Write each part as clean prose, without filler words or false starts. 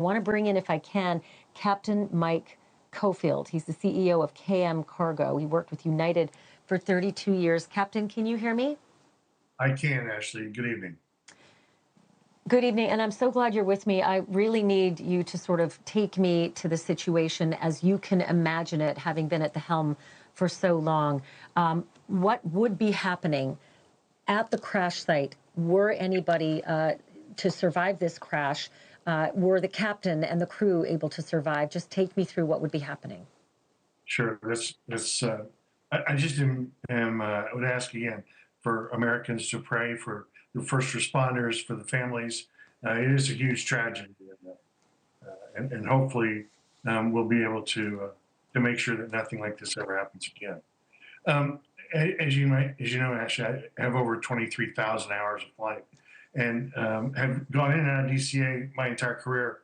I want to bring in, if I can, Captain Mike Coffield. He's the CEO of KM Cargo. He worked with United for 32 years. Captain, can you hear me? I can, Ashleigh. Good evening. Good evening, and I'm so glad you're with me. I really need you to sort of take me to the situation as you can imagine it, having been at the helm for so long. What would be happening at the crash site were anybody to survive this crash? Were the captain and the crew able to survive? Just take me through what would be happening. Sure. I just would ask again for Americans to pray for the first responders, for the families. It is a huge tragedy, and hopefully we'll be able to make sure that nothing like this ever happens again. As you know, Ashleigh, I have over 23,000 hours of flight, and have gone in and out of DCA my entire career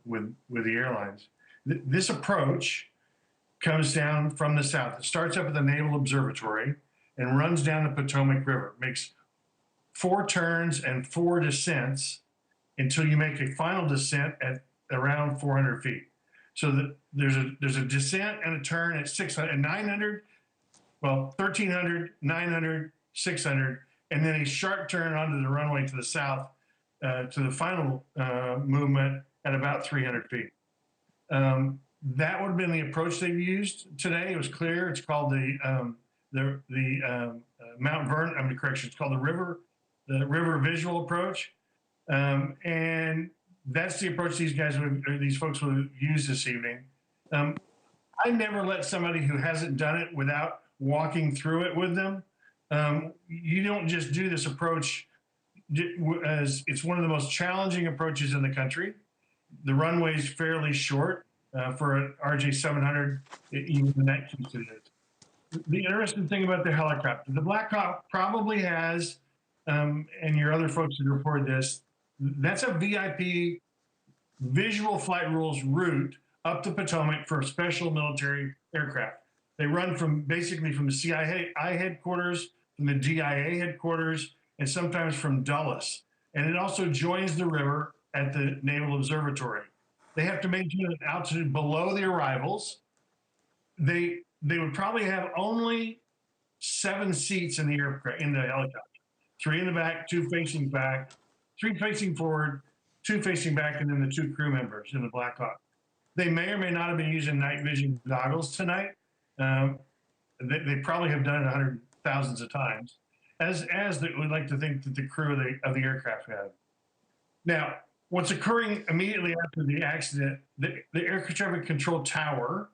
with the airlines. This approach comes down from the south. It starts up at the Naval Observatory and runs down the Potomac River, makes 4 turns and 4 descents until you make a final descent at around 400 feet. So that there's a descent and a turn at 600 and 900, well, 1,300, 900, 600, and then a sharp turn onto the runway to the south to the final movement at about 300 feet. That would have been the approach they've used today. It was clear. It's called the Mount Vernon. I mean, correction. It's called the river visual approach, and that's the approach these folks will use this evening. I never let somebody who hasn't done it without walking through it with them. You don't just do this approach as it's one of the most challenging approaches in the country. The runway is fairly short for an RJ700, even in that case it is. The interesting thing about the helicopter, the Blackhawk probably has, and your other folks who reported this, that's a VIP visual flight rules route up the Potomac for special military aircraft. They run basically from the CIA headquarters, from the DIA headquarters, and sometimes from Dulles. And it also joins the river at the Naval Observatory. They have to maintain an altitude below the arrivals. They would probably have only 7 seats in the helicopter. 3 in the back, 2 facing back, 3 facing forward, 2 facing back, and then the 2 crew members in the Blackhawk. They may or may not have been using night vision goggles tonight. They probably have done it hundreds, thousands of times, as we'd like to think that the crew of the aircraft have. Now, what's occurring immediately after the accident, the air traffic control tower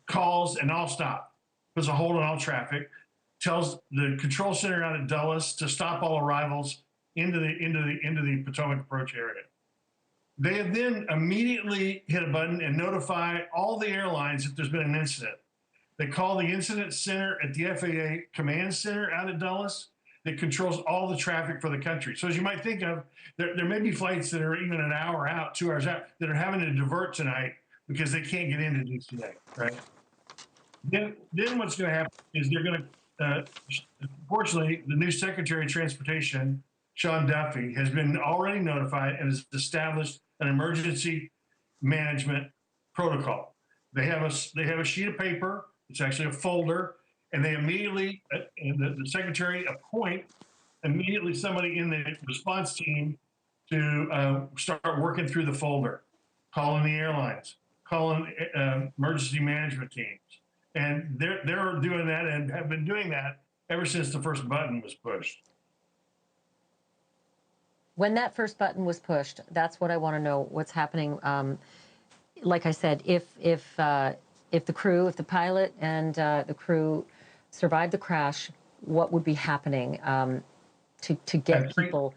calls and all stop, puts a hold on all traffic, tells the control center out at Dulles to stop all arrivals into the Potomac approach area. They have then immediately hit a button and notify all the airlines if there's been an incident. They call the incident center at the FAA command center out at Dulles that controls all the traffic for the country. So as you might think of, there may be flights that are even an hour out, 2 hours out, that are having to divert tonight because they can't get into DCA, right? Then what's going to happen is they're going to, fortunately, the new Secretary of Transportation, Sean Duffy, has been already notified and has established an emergency management protocol. They have a sheet of paper. It's actually a folder, and they immediately, the secretary appoint immediately somebody in the response team to start working through the folder, calling the airlines, calling emergency management teams, and they're doing that and have been doing that ever since the first button was pushed. When that first button was pushed, that's what I want to know. What's happening? Like I said, if the pilot and the crew survived the crash, what would be happening to get people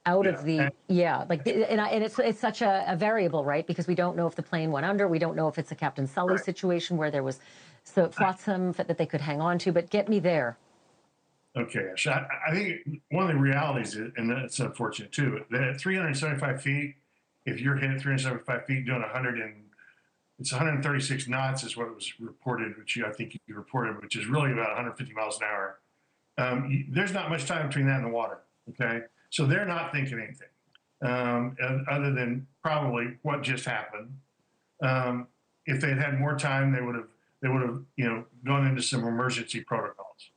out of the and it's such a variable, right? Because we don't know if the plane went under, we don't know if it's a Captain Sully situation where there was flotsam that they could hang on to. But get me there. Okay, I think one of the realities, and that's unfortunate too, that at 375 feet, if you're hit at 375 feet doing 136 knots is what was reported, which I think you reported, which is really about 150 miles an hour. There's not much time between that and the water, okay? So they're not thinking anything. other than probably what just happened. If they'd had more time, they would have gone into some emergency protocols.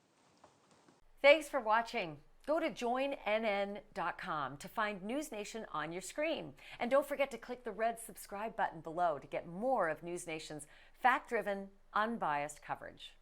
Thanks for watching. Go to joinnn.com to find NewsNation on your screen. And don't forget to click the red subscribe button below to get more of NewsNation's fact-driven, unbiased coverage.